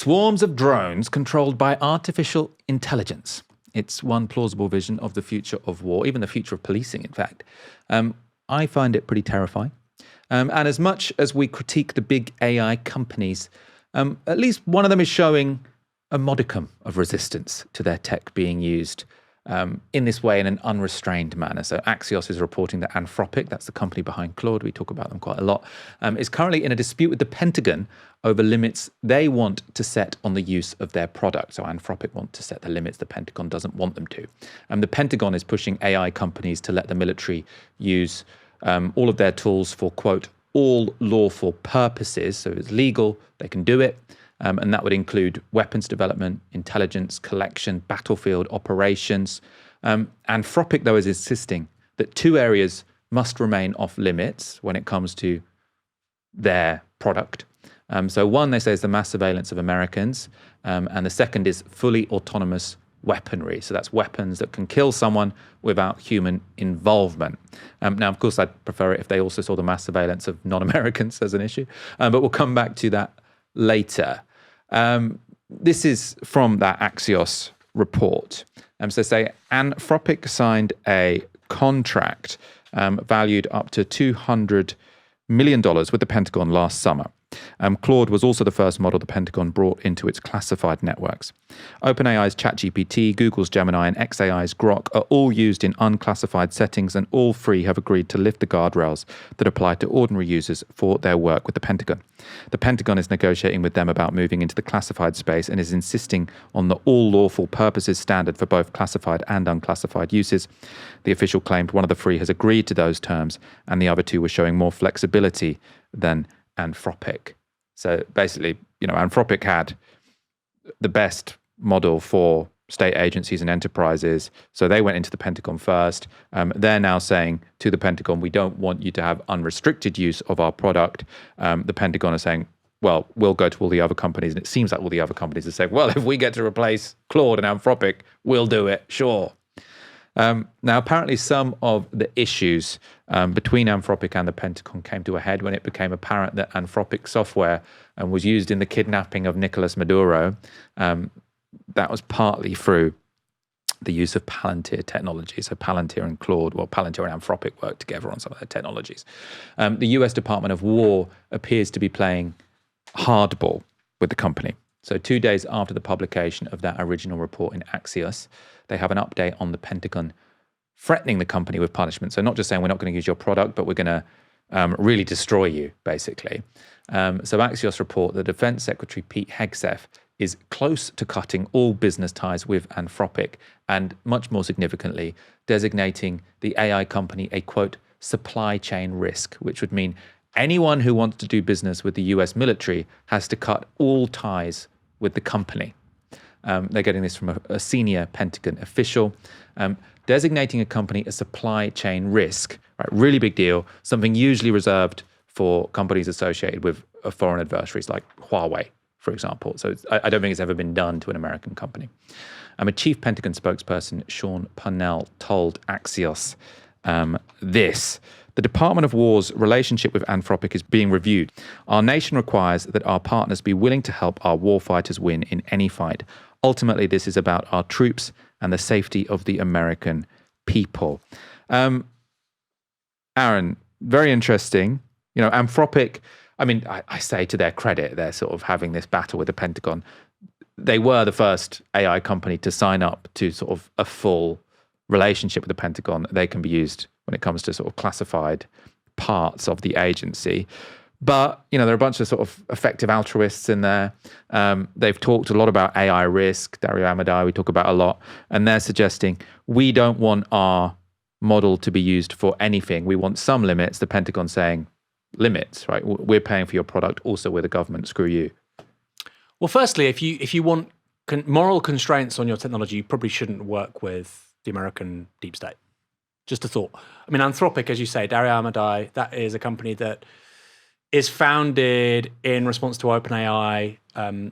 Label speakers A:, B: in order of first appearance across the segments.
A: Swarms of drones controlled by artificial intelligence. It's one plausible vision of the future of war, even the future of policing, in fact. I find it pretty terrifying. And as much as we critique the big AI companies, at least one of them is showing a modicum of resistance to their tech being used in this way in an unrestrained manner. So Axios is reporting that Anthropic, that's the company behind Claude, we talk about them quite a lot, is currently in a dispute with the Pentagon over limits they want to set on the use of their product. So Anthropic want to set the limits the Pentagon doesn't want them to. The Pentagon is pushing AI companies to let the military use all of their tools for, quote, all lawful purposes. So it's legal, they can do it. And that would include weapons development, intelligence, collection, battlefield operations. Anthropic, though, is insisting that two areas must remain off limits when it comes to their product. So one, they say, is the mass surveillance of Americans. And the second is fully autonomous weaponry. So that's weapons that can kill someone without human involvement. Now, of course, I'd prefer it if they also saw the mass surveillance of non-Americans as an issue. But we'll come back to that later. This is from that Axios report. So say Anthropic signed a contract valued up to $200 million with the Pentagon last summer. Claude was also the first model the Pentagon brought into its classified networks. OpenAI's ChatGPT, Google's Gemini, and xAI's Grok are all used in unclassified settings, and all three have agreed to lift the guardrails that apply to ordinary users for their work with the Pentagon. The Pentagon is negotiating with them about moving into the classified space and is insisting on the all lawful purposes standard for both classified and unclassified uses. The official claimed one of the three has agreed to those terms, and the other two were showing more flexibility than Anthropic. So basically, Anthropic had the best model for state agencies and enterprises. So they went into the Pentagon first. They're now saying to the Pentagon, we don't want you to have unrestricted use of our product. The Pentagon is saying, well, we'll go to all the other companies. And it seems like all the other companies are saying, well, if we get to replace Claude and Anthropic, we'll do it, sure. Now, apparently some of the issues between Anthropic and the Pentagon came to a head when it became apparent that Anthropic software was used in the kidnapping of Nicolas Maduro. That was partly through the use of Palantir technology. So Palantir and Claude, Palantir and Anthropic worked together on some of their technologies. The US Department of War appears to be playing hardball with the company. So 2 days after the publication of that original report in Axios, they have an update on the Pentagon threatening the company with punishment. So not just saying we're not going to use your product, but we're going to really destroy you, basically. So Axios report that Defense Secretary Pete Hegseth is close to cutting all business ties with Anthropic and, much more significantly, designating the AI company a, quote, supply chain risk, which would mean anyone who wants to do business with the US military has to cut all ties with the company. They're getting this from a senior Pentagon official. Designating a company a supply chain risk, right? Really big deal, something usually reserved for companies associated with foreign adversaries like Huawei, for example. So I don't think it's ever been done to an American company. A chief Pentagon spokesperson, Sean Parnell, told Axios this. The Department of War's relationship with Anthropic is being reviewed. Our nation requires that our partners be willing to help our warfighters win in any fight. Ultimately, this is about our troops and the safety of the American people. Aaron, very interesting. Anthropic, I say to their credit, they're sort of having this battle with the Pentagon. They were the first AI company to sign up to sort of a full relationship with the Pentagon. They can be used when it comes to sort of classified parts of the agency. But, there are a bunch of sort of effective altruists in there. They've talked a lot about AI risk. Dario Amadei, we talk about a lot. And they're suggesting we don't want our model to be used for anything. We want some limits. The Pentagon saying limits, right? We're paying for your product. Also, we're the government. Screw you.
B: Well, firstly, if you want moral constraints on your technology, you probably shouldn't work with the American deep state. Just a thought. Anthropic, as you say, Dario Amadei, that is a company that is founded in response to OpenAI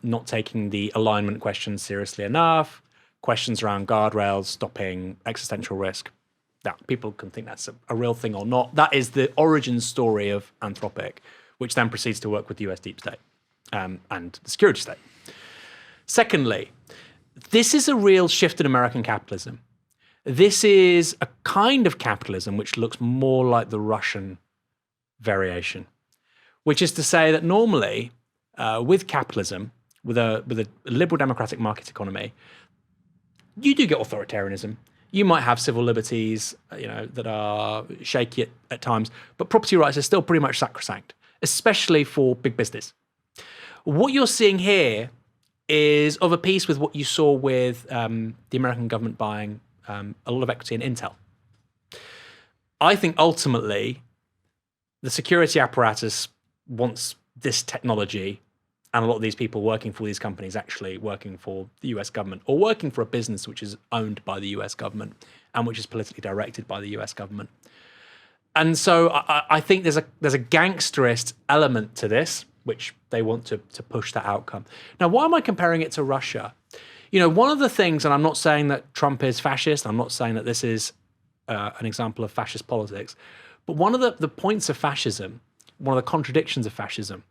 B: not taking the alignment questions seriously enough, questions around guardrails, stopping existential risk. Now, people can think that's a real thing or not. That is the origin story of Anthropic, which then proceeds to work with the US deep state and the security state. Secondly, this is a real shift in American capitalism. This is a kind of capitalism which looks more like the Russian variation, which is to say that normally with capitalism, with a liberal democratic market economy, you do get authoritarianism. You might have civil liberties, that are shaky at times, but property rights are still pretty much sacrosanct, especially for big business. What you're seeing here is of a piece with what you saw with the American government buying a lot of equity in Intel. I think ultimately the security apparatus wants this technology and a lot of these people working for these companies actually working for the US government or working for a business which is owned by the US government and which is politically directed by the US government. And so I think there's a gangsterist element to this, which they want to push that outcome. Now, why am I comparing it to Russia? One of the things, and I'm not saying that Trump is fascist, I'm not saying that this is an example of fascist politics, but one of the points of fascism, one of the contradictions of fascism,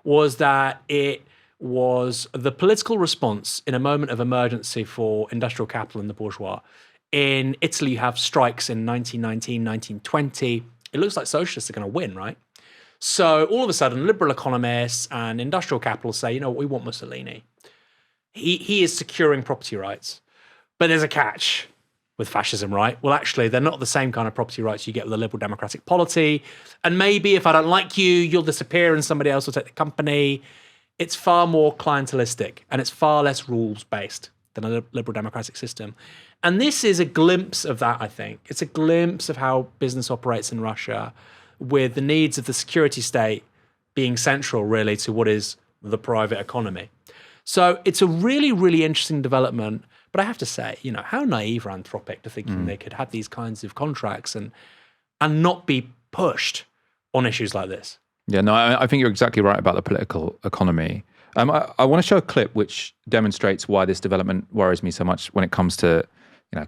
B: was that it was the political response in a moment of emergency for industrial capital and the bourgeois. In Italy, you have strikes in 1919, 1920. It looks like socialists are going to win, right? So all of a sudden, liberal economists and industrial capital say, we want Mussolini. He is securing property rights. But there's a catch with fascism, right? Well, actually, they're not the same kind of property rights you get with a liberal democratic polity. And maybe if I don't like you, you'll disappear and somebody else will take the company. It's far more clientelistic and it's far less rules-based than a liberal democratic system. And this is a glimpse of that, I think. It's a glimpse of how business operates in Russia, with the needs of the security state being central, really, to what is the private economy. So it's a really, really interesting development. But I have to say, how naive are Anthropic to thinking they could have these kinds of contracts and not be pushed on issues like this?
A: Yeah, no, I think you're exactly right about the political economy. I want to show a clip which demonstrates why this development worries me so much when it comes to,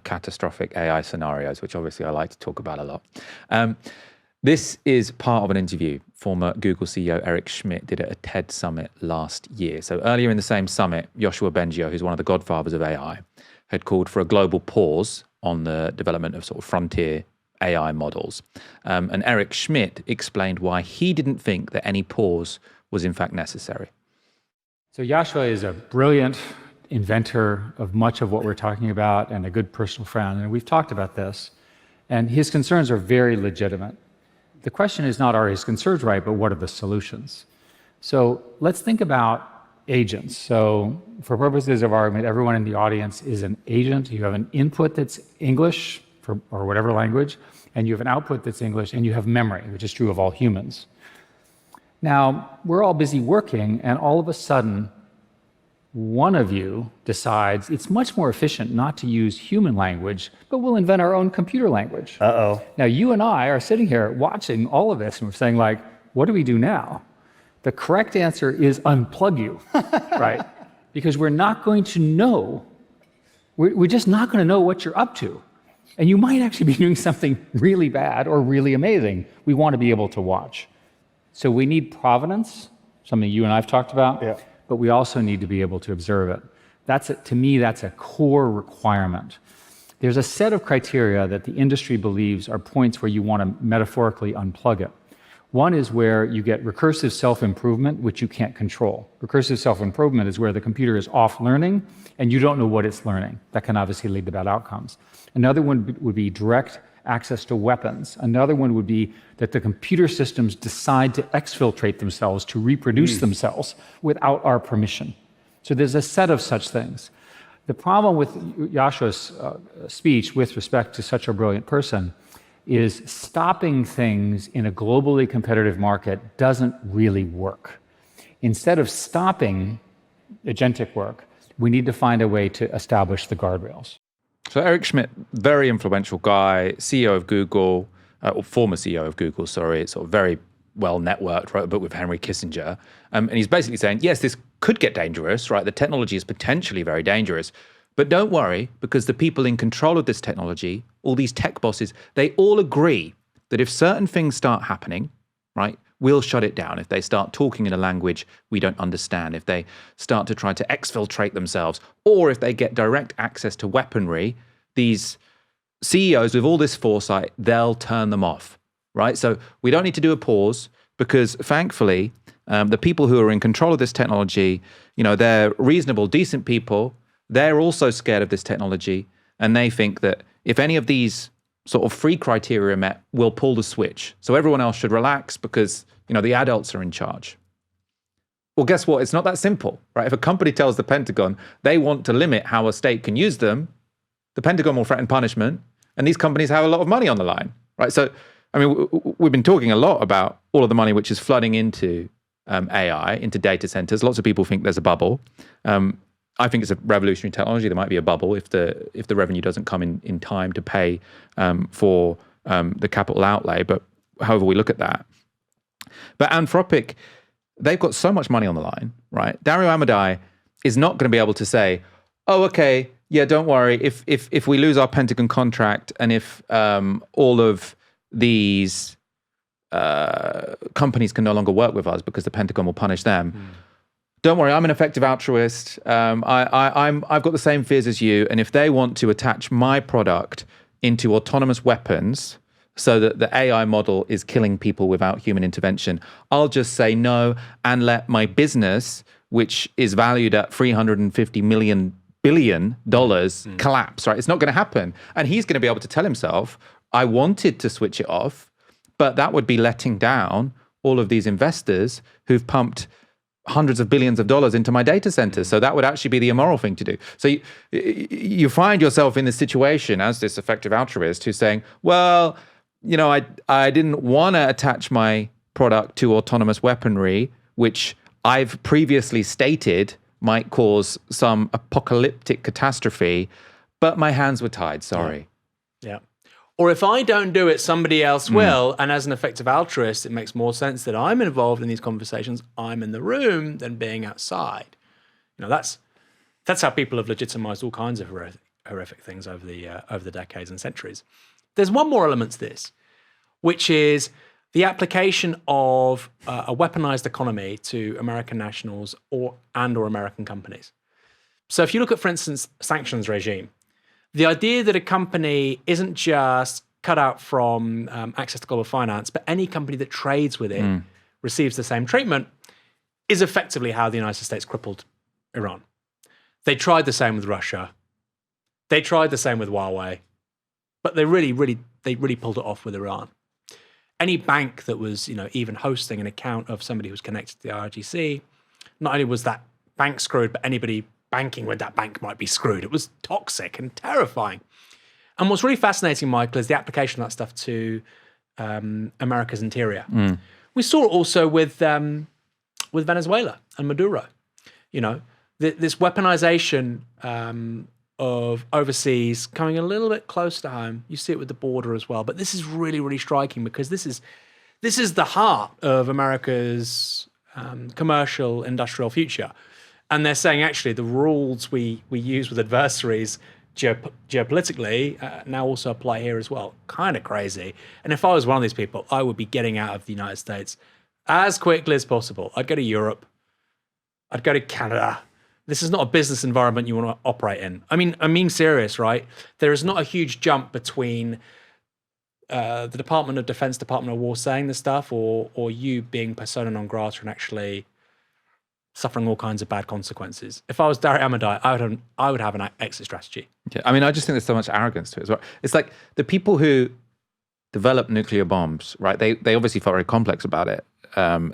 A: catastrophic AI scenarios, which obviously I like to talk about a lot. This is part of an interview former Google CEO Eric Schmidt did at a TED summit last year. So earlier in the same summit, Yoshua Bengio, who's one of the godfathers of AI, had called for a global pause on the development of sort of frontier AI models. And Eric Schmidt explained why he didn't think that any pause was in fact necessary.
C: So Yoshua is a brilliant inventor of much of what we're talking about and a good personal friend. And we've talked about this. And his concerns are very legitimate. The question is not, are his concerns right, but what are the solutions? So let's think about agents. So for purposes of argument, everyone in the audience is an agent. You have an input that's English or whatever language, and you have an output that's English, and you have memory, which is true of all humans. Now, we're all busy working, and all of a sudden, one of you decides it's much more efficient not to use human language, but we'll invent our own computer language.
D: Uh-oh.
C: Now, you and I are sitting here watching all of this, and we're saying, what do we do now? The correct answer is unplug you, right? Because we're not going to know. We're just not going to know what you're up to. And you might actually be doing something really bad or really amazing. We want to be able to watch. So we need provenance, something you and I have talked about.
D: Yeah.
C: But we also need to be able to observe it. To me, that's a core requirement. There's a set of criteria that the industry believes are points where you want to metaphorically unplug it. One is where you get recursive self-improvement, which you can't control. Recursive self-improvement is where the computer is off learning and you don't know what it's learning. That can obviously lead to bad outcomes. Another one would be direct access to weapons. Another one would be that the computer systems decide to exfiltrate themselves, to reproduce themselves without our permission. So there's a set of such things. The problem with Yashua's speech with respect to such a brilliant person is stopping things in a globally competitive market doesn't really work. Instead of stopping agentic work, we need to find a way to establish the guardrails.
A: So Eric Schmidt, very influential guy, CEO of Google, or former CEO of Google, sorry, sort of very well networked, wrote a book with Henry Kissinger. And he's basically saying, yes, this could get dangerous, right? The technology is potentially very dangerous. But don't worry, because the people in control of this technology, all these tech bosses, they all agree that if certain things start happening, right, we'll shut it down. If they start talking in a language we don't understand, if they start to try to exfiltrate themselves, or if they get direct access to weaponry, these CEOs with all this foresight, they'll turn them off, right? So we don't need to do a pause because thankfully, the people who are in control of this technology, they're reasonable, decent people. They're also scared of this technology. And they think that if any of these sort of free criteria are met, we'll pull the switch. So everyone else should relax because, the adults are in charge. Well, guess what? It's not that simple, right? If a company tells the Pentagon they want to limit how a state can use them, the Pentagon will threaten punishment. And these companies have a lot of money on the line, right? So, we've been talking a lot about all of the money which is flooding into AI, into data centers. Lots of people think there's a bubble. I think it's a revolutionary technology. There might be a bubble if the revenue doesn't come in time to pay for the capital outlay. But however we look at that. But Anthropic, they've got so much money on the line, right? Dario Amodei is not going to be able to say, oh, okay, yeah, don't worry. If we lose our Pentagon contract and if all of these companies can no longer work with us because the Pentagon will punish them. Don't worry, I'm an effective altruist. I've got the same fears as you. And if they want to attach my product into autonomous weapons so that the AI model is killing people without human intervention, I'll just say no and let my business, which is valued at $350 billion collapse, right? It's not going to happen. And he's going to be able to tell himself, I wanted to switch it off, but that would be letting down all of these investors who've pumped hundreds of billions of dollars into my data centers. So that would actually be the immoral thing to do. So you find yourself in this situation as this effective altruist who's saying, well, I didn't want to attach my product to autonomous weaponry, which I've previously stated might cause some apocalyptic catastrophe, but my hands were tied, sorry.
B: Yeah. Or if I don't do it, somebody else will. And as an effective altruist, it makes more sense that I'm involved in these conversations. I'm in the room than being outside. That's how people have legitimized all kinds of horrific things over the decades and centuries. There's one more element to this, which is the application of a weaponized economy to American nationals or American companies. So if you look at, for instance, sanctions regime, the idea that a company isn't just cut out from access to global finance, but any company that trades with it receives the same treatment, is effectively how the United States crippled Iran. They tried the same with Russia. They tried the same with Huawei, but they really pulled it off with Iran. Any bank that was, even hosting an account of somebody who's connected to the IRGC, not only was that bank screwed, but anybody banking with that bank might be screwed. It was toxic and terrifying. And what's really fascinating, Michael, is the application of that stuff to America's interior. We saw it also with Venezuela and Maduro. This weaponization of overseas coming a little bit close to home. You see it with the border as well. But this is really, really striking because this is the heart of America's commercial industrial future. And they're saying, actually, the rules we use with adversaries geopolitically now also apply here as well. Kind of crazy. And if I was one of these people, I would be getting out of the United States as quickly as possible. I'd go to Europe. I'd go to Canada. This is not a business environment you want to operate in. I'm serious, right? There is not a huge jump between the Department of Defense, Department of War saying this stuff or you being persona non grata and actually suffering all kinds of bad consequences. If I was Dario Amodei, I would have an exit strategy.
A: Yeah, I just think there's so much arrogance to it as well. It's like the people who developed nuclear bombs, right? They obviously felt very complex about it.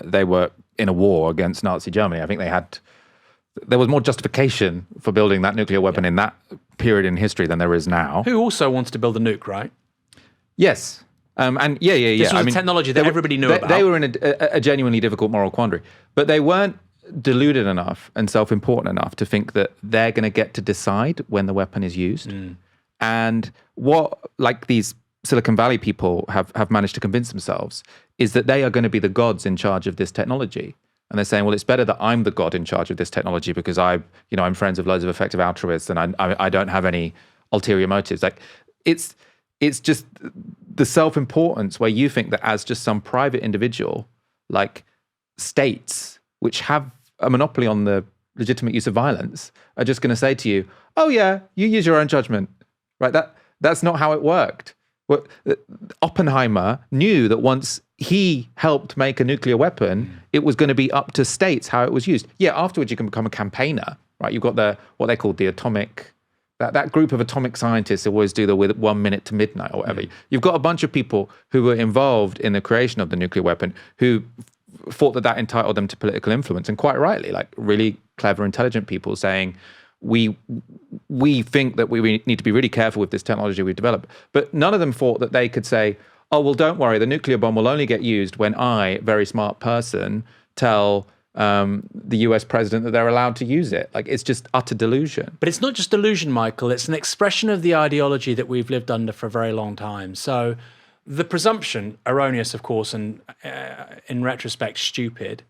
A: They were in a war against Nazi Germany. I think there was more justification for building that nuclear weapon in that period in history than there is now.
B: Who also wanted to build a nuke, right?
A: Yes. This
B: was a technology that everybody knew about.
A: They were in a genuinely difficult moral quandary. But they weren't deluded enough and self-important enough to think that they're going to get to decide when the weapon is used. And what, like these Silicon Valley people have managed to convince themselves, is that they are going to be the gods in charge of this technology. And they're saying, well, it's better that I'm the god in charge of this technology because I'm friends with loads of effective altruists and I don't have any ulterior motives. Like it's just the self-importance where you think that as just some private individual, like states, which have a monopoly on the legitimate use of violence, are just going to say to you, oh yeah, you use your own judgment, right? That's not how it worked. Well, Oppenheimer knew that once he helped make a nuclear weapon, it was going to be up to states how it was used. Yeah, afterwards you can become a campaigner, right? You've got what they call the atomic, that group of atomic scientists always do the with 1 minute to midnight or whatever. You've got a bunch of people who were involved in the creation of the nuclear weapon who thought that entitled them to political influence, and quite rightly, like really clever, intelligent people saying, we think that we need to be really careful with this technology we've developed. But none of them thought that they could say, oh, well, don't worry, the nuclear bomb will only get used when I, very smart person, tell the US president that they're allowed to use it. Like, it's just utter delusion.
B: But it's not just delusion, Michael. It's an expression of the ideology that we've lived under for a very long time. So the presumption, erroneous, of course, and in retrospect, stupid,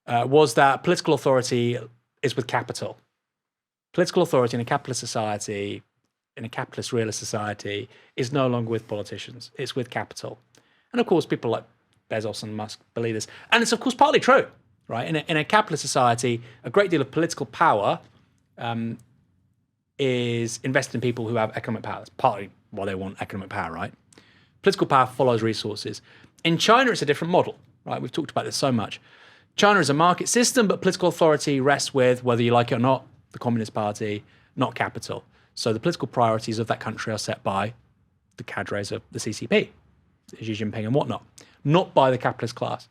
B: was that political authority is with capital. Political authority in a capitalist society, in a capitalist realist society, is no longer with politicians. It's with capital. And of course, people like Bezos and Musk believe this. And it's, of course, partly true, right? In a capitalist society, a great deal of political power is invested in people who have economic power. That's partly why they want economic power, right? Political power follows resources. In China, it's a different model, right? We've talked about this so much. China is a market system, but political authority rests with, whether you like it or not, the Communist Party, not capital. So the political priorities of that country are set by the cadres of the CCP, Xi Jinping and whatnot, not by the capitalist class.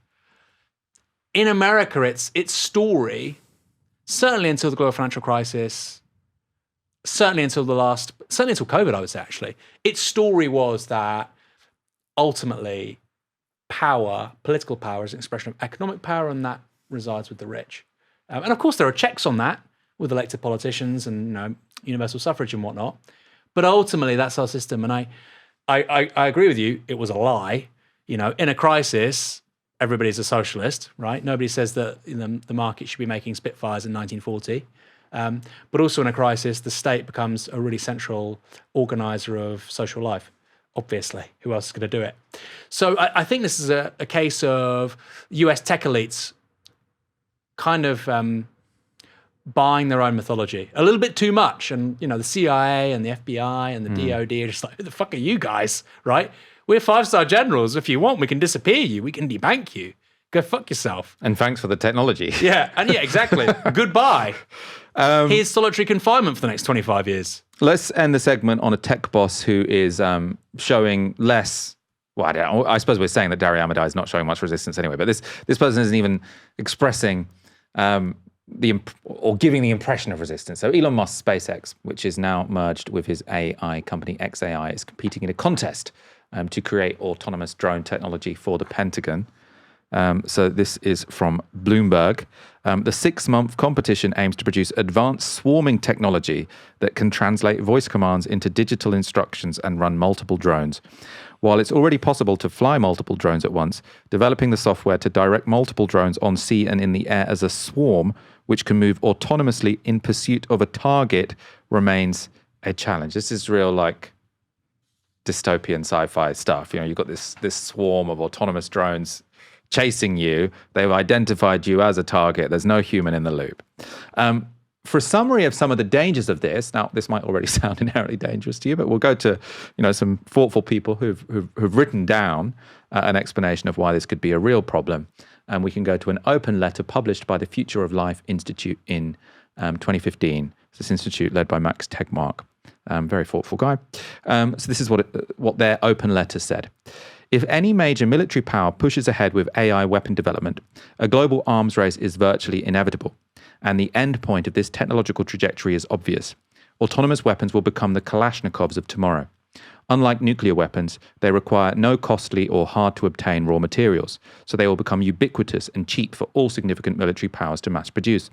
B: In America, its story, certainly until the global financial crisis, certainly until COVID, I would say, actually, its story was that ultimately power, political power, is an expression of economic power, and that resides with the rich. And of course, there are checks on that with elected politicians and universal suffrage and whatnot. But ultimately, that's our system. And I agree with you. It was a lie. In a crisis, everybody's a socialist, right? Nobody says that the market should be making Spitfires in 1940. But also in a crisis, the state becomes a really central organizer of social life. Obviously, who else is going to do it? So I think this is a case of US tech elites kind of buying their own mythology a little bit too much. And, the CIA and the FBI and the DOD are just like, who the fuck are you guys, right? We're 5-star generals. If you want, we can disappear you. We can debank you. Go fuck yourself.
A: And thanks for the technology.
B: Yeah, exactly. Goodbye. Here's solitary confinement for the next 25 years.
A: Let's end the segment on a tech boss who is showing less. Well, I suppose we're saying that Dario Amodei is not showing much resistance anyway, but this person isn't even expressing or giving the impression of resistance. So Elon Musk's SpaceX, which is now merged with his AI company XAI, is competing in a contest to create autonomous drone technology for the Pentagon. So this is from Bloomberg. The 6-month competition aims to produce advanced swarming technology that can translate voice commands into digital instructions and run multiple drones. While it's already possible to fly multiple drones at once, developing the software to direct multiple drones on sea and in the air as a swarm, which can move autonomously in pursuit of a target, remains a challenge. This is real, dystopian sci-fi stuff. You've got this swarm of autonomous drones chasing you. They've identified you as a target. There's no human in the loop. For a summary of some of the dangers of this, now this might already sound inherently dangerous to you, but we'll go to some thoughtful people who've written down an explanation of why this could be a real problem. And we can go to an open letter published by the Future of Life Institute in 2015. It's this institute led by Max Tegmark, very thoughtful guy. So this is what their open letter said. If any major military power pushes ahead with AI weapon development, a global arms race is virtually inevitable, and the end point of this technological trajectory is obvious. Autonomous weapons will become the Kalashnikovs of tomorrow. Unlike nuclear weapons, they require no costly or hard-to-obtain raw materials, so they will become ubiquitous and cheap for all significant military powers to mass produce.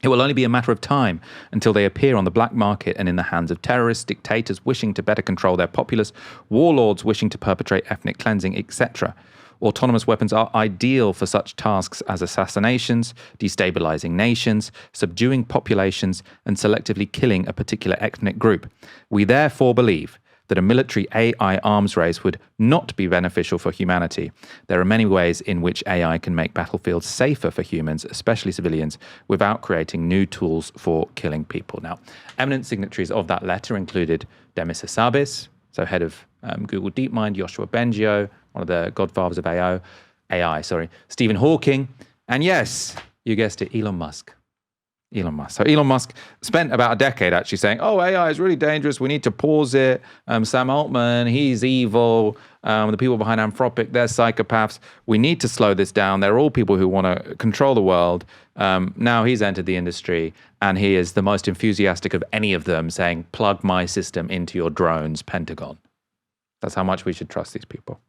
A: It will only be a matter of time until they appear on the black market and in the hands of terrorists, dictators wishing to better control their populace, warlords wishing to perpetrate ethnic cleansing, etc. Autonomous weapons are ideal for such tasks as assassinations, destabilizing nations, subduing populations, and selectively killing a particular ethnic group. We therefore believe that a military AI arms race would not be beneficial for humanity. There are many ways in which AI can make battlefields safer for humans, especially civilians, without creating new tools for killing people. Now, eminent signatories of that letter included Demis Hassabis, so head of Google DeepMind, Yoshua Bengio, one of the godfathers of AI, Stephen Hawking, and yes, you guessed it, Elon Musk. So Elon Musk spent about a decade actually saying, oh, AI is really dangerous. We need to pause it. Sam Altman, he's evil. The people behind Anthropic, they're psychopaths. We need to slow this down. They're all people who want to control the world. Now he's entered the industry and he is the most enthusiastic of any of them, saying, plug my system into your drones, Pentagon. That's how much we should trust these people.